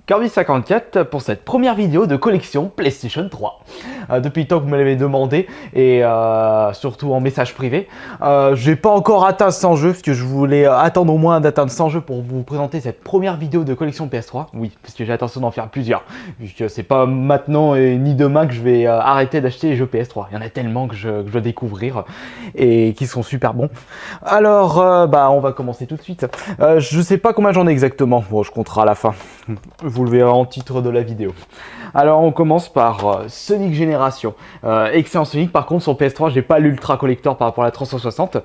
Kirby54 pour cette première vidéo de collection PlayStation 3. Depuis le temps que vous me l'avez demandé et surtout en message privé, j'ai pas encore atteint 100 jeux parce que je voulais attendre au moins d'atteindre 100 jeux pour vous présenter cette première vidéo de collection PS3. Oui, parce que j'ai l'intention d'en faire plusieurs, puisque c'est pas maintenant et ni demain que je vais arrêter d'acheter les jeux PS3. Il y en a tellement que je dois découvrir et qui sont super bons. Alors, on va commencer tout de suite. Je sais pas combien j'en ai exactement. Bon, je compterai à la fin. Vous le verrez en titre de la vidéo. Alors on commence par Sonic Génération. Excellent Sonic, par contre sur PS3 j'ai pas l'Ultra Collector par rapport à la 360.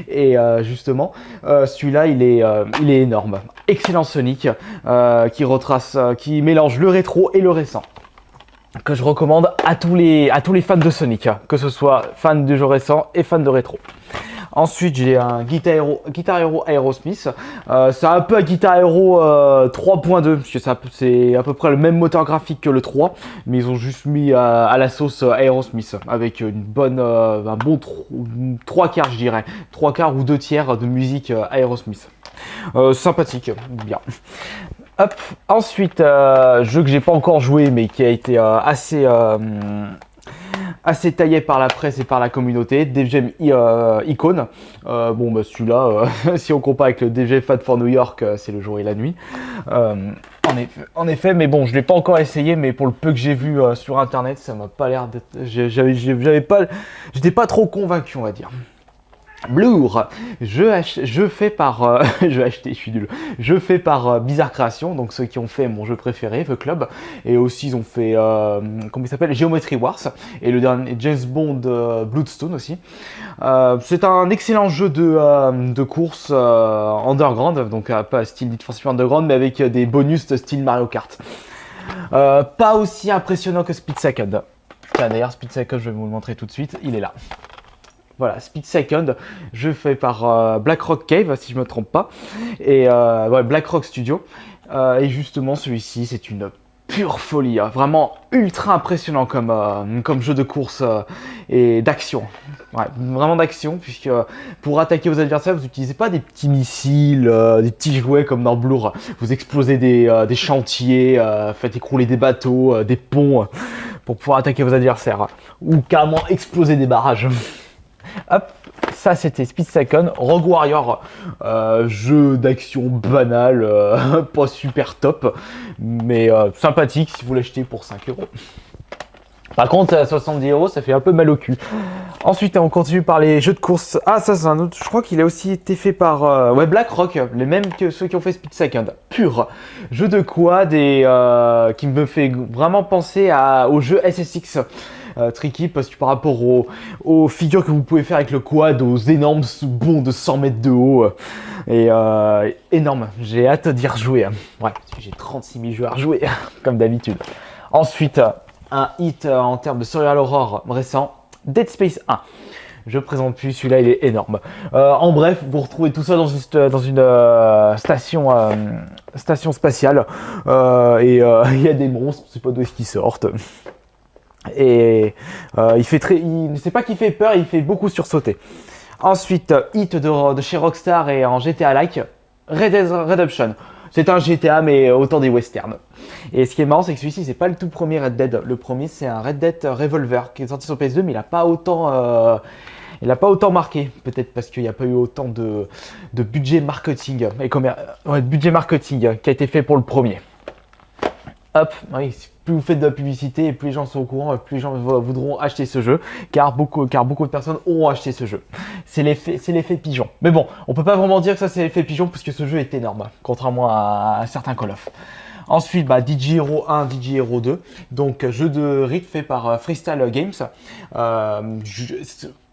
Et justement, celui-là il est énorme. Excellent Sonic qui mélange le rétro et le récent. Que je recommande à tous les fans de Sonic, que ce soit fans de jeux récents et fans de rétro. Ensuite, j'ai un Guitar Hero Aerosmith. C'est un peu un Guitar Hero 3.2, parce que c'est à peu près le même moteur graphique que le 3, mais ils ont juste mis à la sauce Aerosmith, avec un bon 3 quarts, je dirais. 3 quarts ou 2 tiers de musique Aerosmith. Sympathique, bien. Hop. Ensuite, jeu que j'ai pas encore joué, mais qui a été assez taillé par la presse et par la communauté, Def Jam Icon. Celui-là, si on compare avec le Def Jam Fat for New York, c'est le jour et la nuit. En effet, mais bon, je l'ai pas encore essayé, mais pour le peu que j'ai vu sur internet, ça m'a pas l'air d'être. J'étais pas trop convaincu, on va dire. Blur, je fais par Bizarre Création, donc ceux qui ont fait mon jeu préféré, The Club, et aussi ils ont fait comment il s'appelle, Geometry Wars, et le dernier James Bond Bloodstone aussi. C'est un excellent jeu de course underground, donc pas style Need for Speed Underground, mais avec des bonus style Mario Kart. Pas aussi impressionnant que Speed Second. Tiens, d'ailleurs Speed Second, je vais vous le montrer tout de suite, il est là. Voilà, Speed Second, jeu fait par Blackrock Cave, si je ne me trompe pas, et Blackrock Studio. Et justement, celui-ci, c'est une pure folie, hein, vraiment ultra impressionnant comme jeu de course et d'action. Ouais, vraiment d'action, puisque pour attaquer vos adversaires, vous n'utilisez pas des petits missiles, des petits jouets comme dans Blur. Vous explosez des chantiers, faites écrouler des bateaux, des ponts, pour pouvoir attaquer vos adversaires, ou carrément exploser des barrages. Hop, ça c'était Speed Second. Rogue Warrior, jeu d'action banal, pas super top, mais sympathique si vous l'achetez pour 5 €. Par contre, à 70 €, ça fait un peu mal au cul. Ensuite, on continue par les jeux de course. Ah, ça c'est un autre. Je crois qu'il a aussi été fait par BlackRock, les mêmes que ceux qui ont fait Speed Second. Pur jeu de quad et qui me fait vraiment penser au jeu SSX. Tricky parce que par rapport aux figures que vous pouvez faire avec le quad, aux énormes bonds de 100 mètres de haut, et énorme, j'ai hâte d'y rejouer. Ouais, parce que j'ai 36 000 jeux à rejouer, comme d'habitude. Ensuite, un hit en termes de Survival Horror récent, Dead Space 1. Je présente plus, celui-là il est énorme. En bref, vous retrouvez tout ça dans une station spatiale, et il y a des monstres, je ne sais pas d'où est-ce qu'ils sortent. Et c'est pas qu'il fait peur, il fait beaucoup sursauter. Ensuite, hit de chez Rockstar et en GTA-like, Red Dead Redemption. C'est un GTA mais autant des westerns. Et ce qui est marrant, c'est que celui-ci, c'est pas le tout premier Red Dead. Le premier, c'est un Red Dead Revolver qui est sorti sur PS2, mais il n'a pas autant marqué. Peut-être parce qu'il n'y a pas eu autant de budget marketing budget marketing qui a été fait pour le premier. Hop, oui, plus vous faites de la publicité et plus les gens sont au courant, plus les gens voudront acheter ce jeu, car beaucoup de personnes auront acheté ce jeu. C'est l'effet pigeon. Mais bon, on peut pas vraiment dire que ça c'est l'effet pigeon puisque ce jeu est énorme, contrairement à certains Call of. Ensuite, DJ Hero 1, DJ Hero 2, donc jeu de rythme fait par Freestyle Games.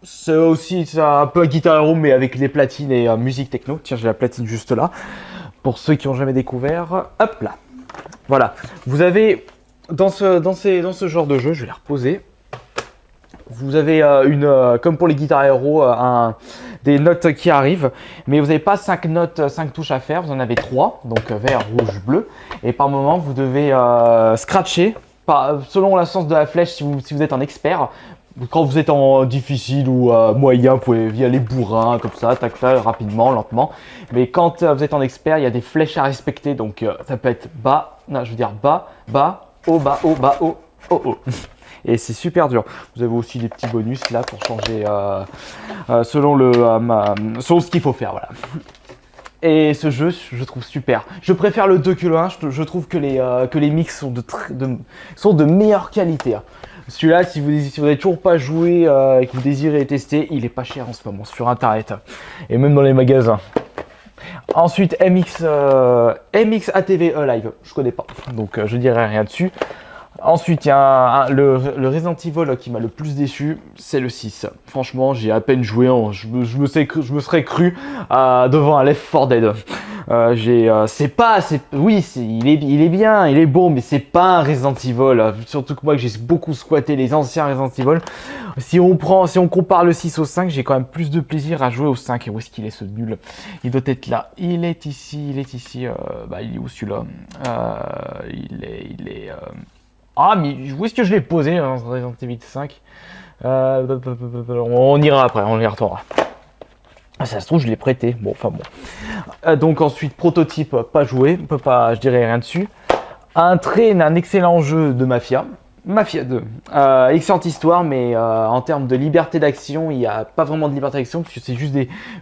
C'est aussi un peu un Guitar Hero mais avec les platines et musique techno. Tiens, j'ai la platine juste là. Pour ceux qui n'ont jamais découvert, hop là. Voilà, vous avez dans ce genre de jeu, je vais les reposer. Vous avez comme pour les Guitar Hero, des notes qui arrivent, mais vous n'avez pas 5 notes, 5 touches à faire, vous en avez 3, donc vert, rouge, bleu, et par moment vous devez scratcher, selon la sens de la flèche si vous êtes un expert. Quand vous êtes en difficile ou moyen, vous pouvez y aller bourrin, comme ça, tac, tac, rapidement, lentement. Mais quand vous êtes en expert, il y a des flèches à respecter, donc ça peut être bas, non, je veux dire bas, bas, haut, bas, haut, bas, haut, haut, haut. Et c'est super dur. Vous avez aussi des petits bonus là pour changer selon ce qu'il faut faire. Voilà. Et ce jeu, je trouve super. Je préfère le 2 que le 1. Je trouve que les mix sont de meilleure qualité. Hein. Celui-là, si vous n'avez toujours pas joué et que vous désirez tester, il est pas cher en ce moment sur internet et même dans les magasins. Ensuite, MX ATV Live, je connais pas, donc je dirais rien dessus. Ensuite, il y a le Resident Evil qui m'a le plus déçu, c'est le 6. Franchement, j'ai à peine joué, je me serais cru devant un Left 4 Dead. Il est bien, il est bon, mais c'est pas un Resident Evil. Surtout que moi, j'ai beaucoup squatté les anciens Resident Evil. Si on compare le 6 au 5, j'ai quand même plus de plaisir à jouer au 5. Et où est-ce qu'il est ce nul? Il doit être là. Il est ici. Il est où celui-là? Ah, mais où est-ce que je l'ai posé dans Resident Evil 5? On ira après, on y retournera. Ah, ça se trouve, je l'ai prêté. Bon, enfin bon. Donc ensuite, prototype, pas joué, je dirais rien dessus. Un excellent jeu de Mafia. Mafia 2. Excellente histoire, mais en termes de liberté d'action, il n'y a pas vraiment de liberté d'action, parce que c'est juste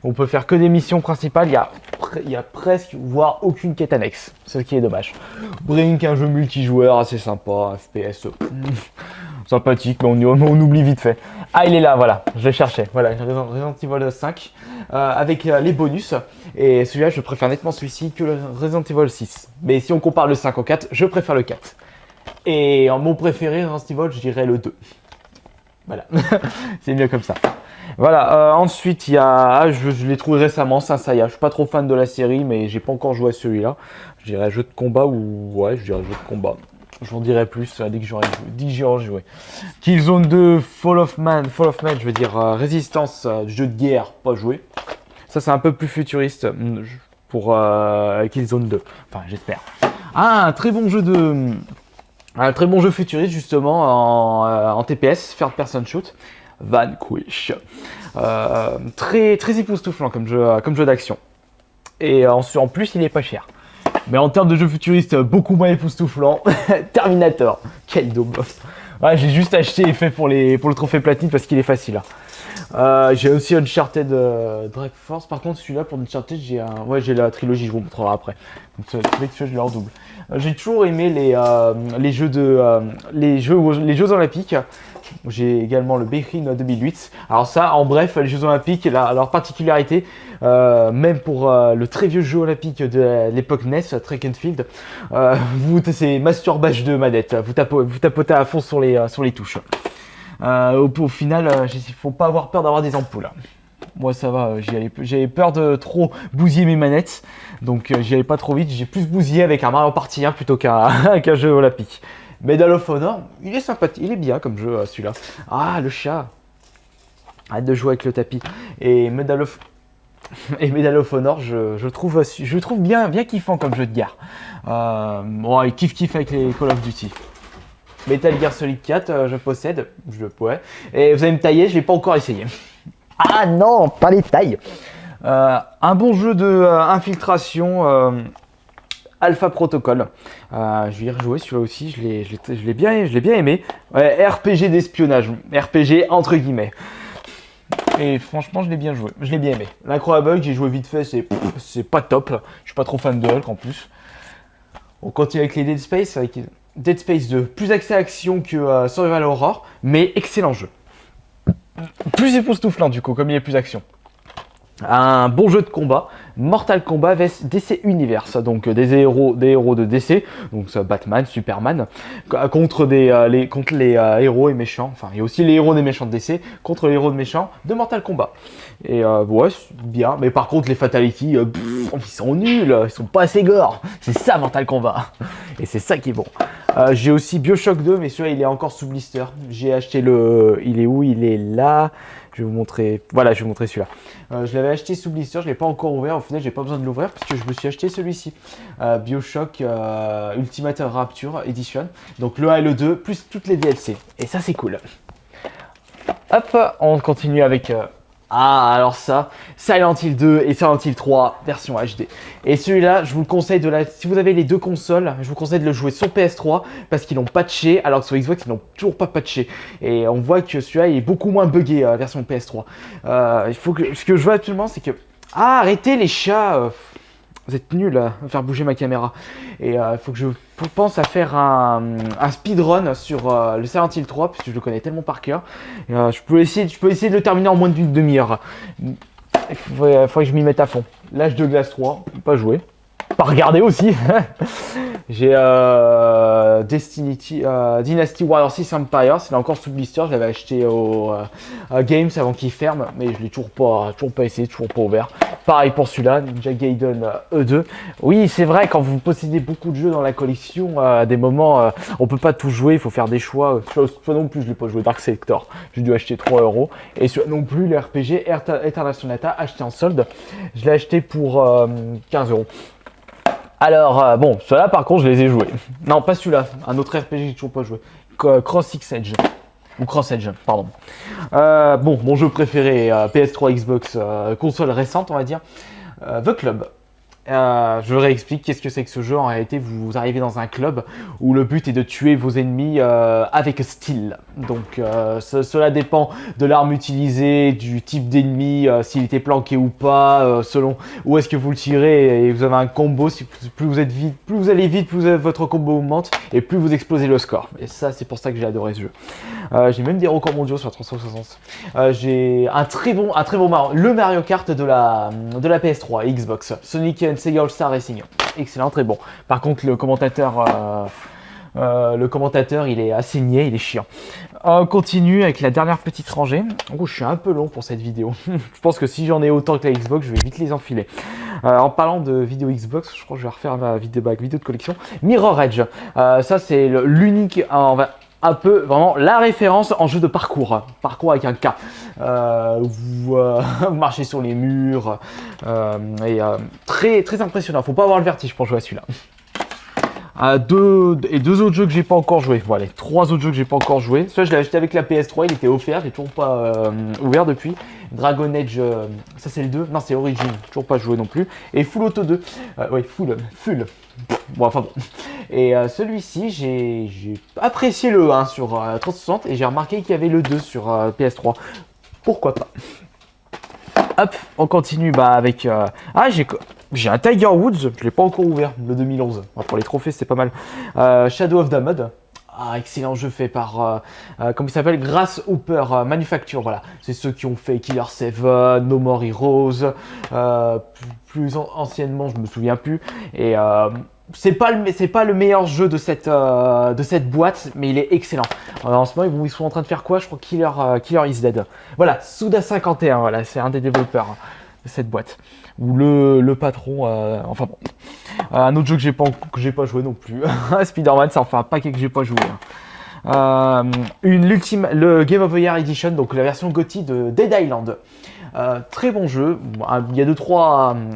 on peut faire que des missions principales, il y a presque, voire aucune quête annexe, ce qui est dommage. Brink, un jeu multijoueur assez sympa, FPS sympathique, mais on oublie vite fait. Ah, il est là, voilà, je l'ai cherché. Voilà, Resident Evil 5, avec les bonus, et celui-là, je préfère nettement celui-ci que le Resident Evil 6. Mais si on compare le 5 au 4, je préfère le 4. Et en mon préféré, Resident Evil, je dirais le 2. Voilà, c'est mieux comme ça. Voilà, ensuite, il y a. Je l'ai trouvé récemment, Saint-Seiya. Je suis pas trop fan de la série, mais j'ai pas encore joué à celui-là. Je dirais jeu de combat ou. Ouais, je dirais jeu de combat. J'en dirai plus dès que j'aurai joué. Killzone 2, Fall of Man, je veux dire Résistance, jeu de guerre, pas joué. Ça, c'est un peu plus futuriste pour Killzone 2. Enfin, j'espère. Ah, un très bon jeu futuriste justement en TPS, Third Person Shoot, Vanquish. Très, très époustouflant comme jeu d'action. Et en plus, il est pas cher. Mais en termes de jeu futuriste, beaucoup moins époustouflant, Terminator. Quel daube. Ouais, j'ai juste acheté et fait pour le trophée platine parce qu'il est facile. J'ai aussi Uncharted Drag Force. Par contre, celui-là pour Uncharted, j'ai la trilogie, je vous montrerai après. Donc celui-là, je le redouble. J'ai toujours aimé les Jeux olympiques. J'ai également le Beijing 2008. Alors ça, en bref, les Jeux olympiques, leur particularité, même pour le très vieux jeu olympique de l'époque NES, Track and Field, c'est masturbage de manette. Vous tapotez à fond sur les touches. Au final, il faut pas avoir peur d'avoir des ampoules. Moi ça va, j'avais peur de trop bousiller mes manettes, donc j'y allais pas trop vite. J'ai plus bousillé avec un Mario Party 1 plutôt qu'un jeu olympique. Medal of Honor, il est sympathique, il est bien comme jeu celui-là. Ah, le chat. Arrête de jouer avec le tapis. Et Medal of Honor, je trouve bien kiffant comme jeu de guerre. Il kiffe avec les Call of Duty. Metal Gear Solid 4, je possède, et vous allez me tailler, je l'ai pas encore essayé. Ah non, pas les tailles. Un bon jeu de infiltration, Alpha Protocol. Je vais y rejouer celui-là aussi, je l'ai bien aimé. Ouais, RPG d'espionnage, RPG entre guillemets. Et franchement, je l'ai bien joué, je l'ai bien aimé. L'Incroyable Hulk, j'ai joué vite fait, c'est pas top. Je suis pas trop fan de Hulk en plus. On continue avec les Dead Space, avec Dead Space 2, plus axé action que Survival Horror, mais excellent jeu. Plus époustouflant du coup, comme il est plus action. Un bon jeu de combat, Mortal Kombat vs DC Universe, donc des héros de DC, donc Batman, Superman, contre les héros et méchants, enfin il y a aussi les héros des méchants de DC contre les héros de méchants de Mortal Kombat. Et ouais, c'est bien, mais par contre les Fatalities, ils sont nuls, ils sont pas assez gore, c'est ça Mortal Kombat, et c'est ça qui est bon. J'ai aussi Bioshock 2, mais celui-là il est encore sous blister, j'ai acheté il est où? Il est là. Je vais vous montrer, voilà, je vais vous montrer celui-là. Je l'avais acheté sous blister, je ne l'ai pas encore ouvert. Au final, j'ai pas besoin de l'ouvrir parce que je me suis acheté celui-ci. Bioshock Ultimate Rapture Edition. Donc le 1 et le 2, plus toutes les DLC. Et ça, c'est cool. Hop, on continue avec Ah, alors ça, Silent Hill 2 et Silent Hill 3 version HD. Et celui-là, je vous le conseille si vous avez les deux consoles, je vous conseille de le jouer sur PS3 parce qu'ils l'ont patché, alors que sur Xbox, ils l'ont toujours pas patché. Et on voit que celui-là est beaucoup moins buggé, version PS3. Ce que je veux actuellement, c'est que... Ah, arrêtez les chats vous êtes nuls à faire bouger ma caméra. Et il faut que je pense à faire un speedrun sur le Silent Hill 3, puisque je le connais tellement par cœur. Et, je peux essayer de le terminer en moins d'une demi-heure. Il faudrait que je m'y mette à fond. L'âge de glace 3, pas joué. Pas regarder aussi. J'ai Dynasty Warrior 6 Empire, c'est là encore sous blister, je l'avais acheté au Games avant qu'il ferme, mais je l'ai toujours pas essayé, toujours pas ouvert. Pareil pour celui-là, Ninja Gaiden E2. Oui, c'est vrai, quand vous possédez beaucoup de jeux dans la collection, à des moments, on peut pas tout jouer, il faut faire des choix. Soit non plus, je l'ai pas joué, Dark Sector, j'ai dû acheter 3 €. Et soit non plus, le RPG Eternal Sonata, acheté en solde, je l'ai acheté pour 15 €. Alors, bon, ceux-là par contre, je les ai joués. Non, pas celui-là, un autre RPG que j'ai toujours pas joué. Cross Edge. Ou Cross Edge, pardon. Bon, mon jeu préféré, PS3, Xbox, console récente, on va dire. The Club. Je réexplique qu'est-ce que c'est que ce jeu. En réalité, vous arrivez dans un club où le but est de tuer vos ennemis avec style. Donc cela dépend de l'arme utilisée, du type d'ennemi, s'il était planqué ou pas, selon où est-ce que vous le tirez. Et vous avez un combo. Plus vous allez vite, plus votre combo augmente et plus vous explosez le score. Et ça, c'est pour ça que j'ai adoré ce jeu. J'ai même des records mondiaux sur 360. J'ai un très bon le Mario Kart de la PS3 et Xbox. Sonic and Sega All Star Racing. Excellent, très bon. Par contre, le commentateur, il est assez niais, il est chiant. On continue avec la dernière petite rangée. Oh, je suis un peu long pour cette vidéo. Je pense que si j'en ai autant que la Xbox, je vais vite les enfiler. En parlant de vidéo Xbox, je crois que je vais refaire ma vidéo de collection. Mirror Edge. Ça, c'est l'unique... un peu vraiment la référence en jeu de parcours avec un K. Vous marchez sur les murs et très très impressionnant. Faut pas avoir le vertige pour jouer à celui-là. Deux autres jeux que j'ai pas encore joué. Voilà, 3 autres jeux que j'ai pas encore joué. Celui-là, je l'ai acheté avec la PS3, il était offert, j'ai toujours pas ouvert depuis. Dragon Age, ça c'est le 2. Non, c'est Origin, toujours pas joué non plus. Et Full Auto 2. Oui, Full. Bon, enfin bon. Et celui-ci, j'ai apprécié le 1 sur 360 et j'ai remarqué qu'il y avait le 2 sur PS3. Pourquoi pas? Hop, on continue avec... j'ai un Tiger Woods, je ne l'ai pas encore ouvert, le 2011. Pour les trophées, c'est pas mal. Shadow of the Mud. Ah, excellent jeu fait par, comment il s'appelle, Grasshopper Manufacture, voilà. C'est ceux qui ont fait Killer 7, No More Heroes, plus anciennement, je me souviens plus. Et c'est pas le meilleur jeu de cette boîte, mais il est excellent. En ce moment, ils sont en train de faire quoi? Je crois Killer is Dead. Voilà, Suda51, voilà, c'est un des développeurs de cette boîte. Ou le patron, enfin bon. Un autre jeu que j'ai pas joué non plus. Spider-Man, ça en fait un paquet que j'ai pas joué. Le Game of the Year Edition, donc la version GOTY de Dead Island. Très bon jeu. Il y a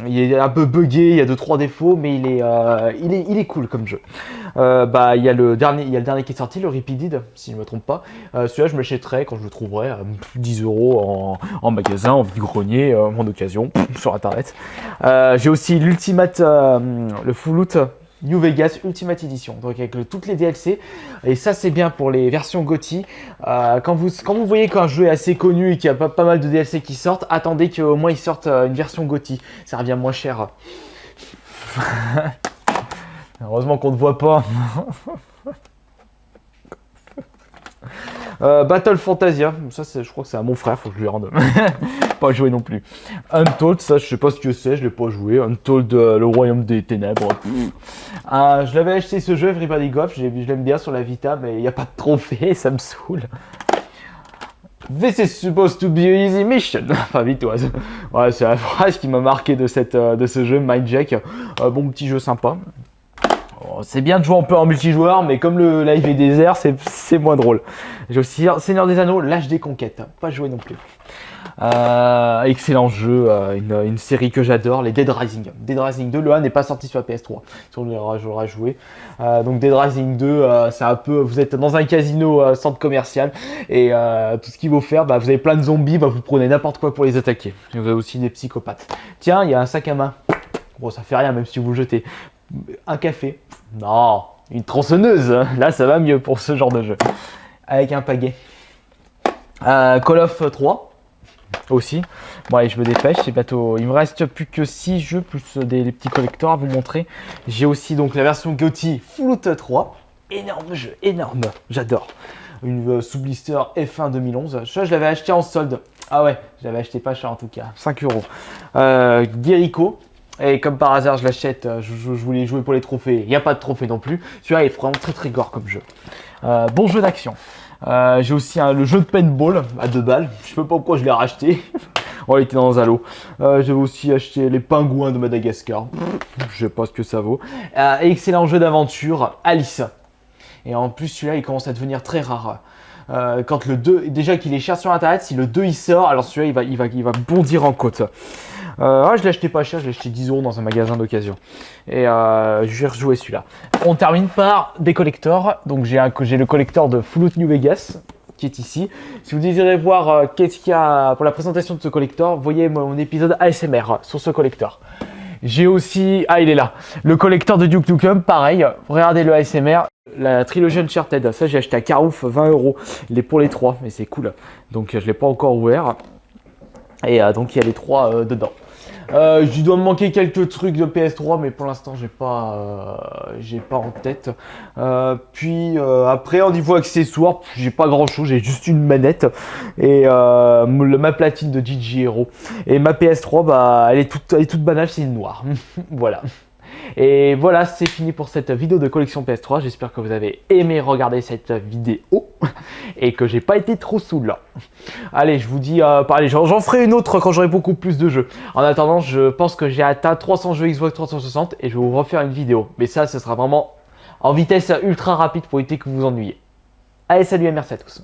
il est un peu buggé, il y a 2-3 défauts, mais il est cool comme jeu. Il y a le dernier qui est sorti, le Repeated, si je ne me trompe pas. Celui-là, je me l'achèterai quand je le trouverai à 10 € en magasin, en vide-grenier, en occasion, sur internet. J'ai aussi l'Ultimate, le Fallout New Vegas Ultimate Edition, donc avec toutes les DLC, et ça c'est bien pour les versions GOTY. Quand vous voyez qu'un jeu est assez connu et qu'il y a pas mal de DLC qui sortent, attendez qu'au moins ils sortent une version GOTY, ça revient moins cher. Heureusement qu'on ne voit pas. Battle Fantasia, ça je crois que c'est à mon frère, faut que je lui rende. Pas joué non plus. Untold, ça je sais pas ce que c'est, je l'ai pas joué. Untold, le royaume des ténèbres. Je l'avais acheté ce jeu, Everybody Golf, je l'aime bien sur la Vita, mais il n'y a pas de trophée, ça me saoule. This is supposed to be an easy mission. Enfin, vite, ouais, c'est la phrase qui m'a marqué de ce jeu, Mindjack. Bon petit jeu sympa. C'est bien de jouer un peu en multijoueur, mais comme le live est désert, c'est moins drôle. J'ai aussi Seigneur des Anneaux, l'âge des conquêtes. Pas joué non plus. Excellent jeu, une série que j'adore, les Dead Rising. Dead Rising 2, le 1 n'est pas sorti sur la PS3, si on l'aura joué. Donc Dead Rising 2, c'est un peu, vous êtes dans un casino centre commercial et tout ce qu'il faut faire, vous avez plein de zombies, vous prenez n'importe quoi pour les attaquer. Et vous avez aussi des psychopathes. Tiens, il y a un sac à main. Bon, ça fait rien même si vous le jetez. Un café. Non, une tronçonneuse. Là, ça va mieux pour ce genre de jeu. Avec un pagaie. Call of 3 aussi. Bon allez, je me dépêche, c'est bientôt. Il me reste plus que 6 jeux plus des petits collectors à vous montrer. J'ai aussi donc la version GOTY Float 3. Énorme jeu, énorme. J'adore. Une sous blister F1 2011. Ça, je l'avais acheté en solde. Ah ouais, je l'avais acheté pas cher en tout cas. 5 euros. Guérico. Et comme par hasard, je l'achète. Je voulais jouer pour les trophées. Il n'y a pas de trophée non plus. Celui-là est vraiment très gore comme jeu. Bon jeu d'action. J'ai aussi le jeu de paintball à 2 balles. Je sais pas pourquoi je l'ai racheté. Oh, il était dans un lot. J'avais aussi acheté les pingouins de Madagascar. Je sais pas ce que ça vaut. Excellent jeu d'aventure, Alice. Et en plus, celui-là, il commence à devenir très rare. Quand le 2, déjà qu'il est cher sur internet, si le 2 il sort, alors celui-là il va bondir en côte. Je l'ai acheté pas cher, je l'ai acheté 10 euros dans un magasin d'occasion. Et je vais rejouer celui-là. On termine par des collectors. Donc j'ai le collector de Float New Vegas qui est ici. Si vous désirez voir qu'est-ce qu'il y a pour la présentation de ce collector, voyez mon épisode ASMR sur ce collector. J'ai aussi, il est là, le collector de Duke Nukem, pareil, regardez le ASMR, la trilogie Uncharted, ça j'ai acheté à Carouf, 20 euros, il est pour les 3, mais c'est cool, donc je ne l'ai pas encore ouvert, et donc il y a les 3 dedans. Je dois me manquer quelques trucs de PS3, mais pour l'instant j'ai pas en tête. Après, au niveau accessoires, j'ai pas grand chose, j'ai juste une manette et ma platine de DJ Hero. Et ma PS3, elle est toute banale, c'est une noire. Voilà. Et voilà, c'est fini pour cette vidéo de collection PS3. J'espère que vous avez aimé regarder cette vidéo et que j'ai pas été trop saoul. Allez, je vous dis, j'en ferai une autre quand j'aurai beaucoup plus de jeux. En attendant, je pense que j'ai atteint 300 jeux Xbox 360 et je vais vous refaire une vidéo. Mais ça, ce sera vraiment en vitesse ultra rapide pour éviter que vous vous ennuyiez. Allez, salut et merci à tous.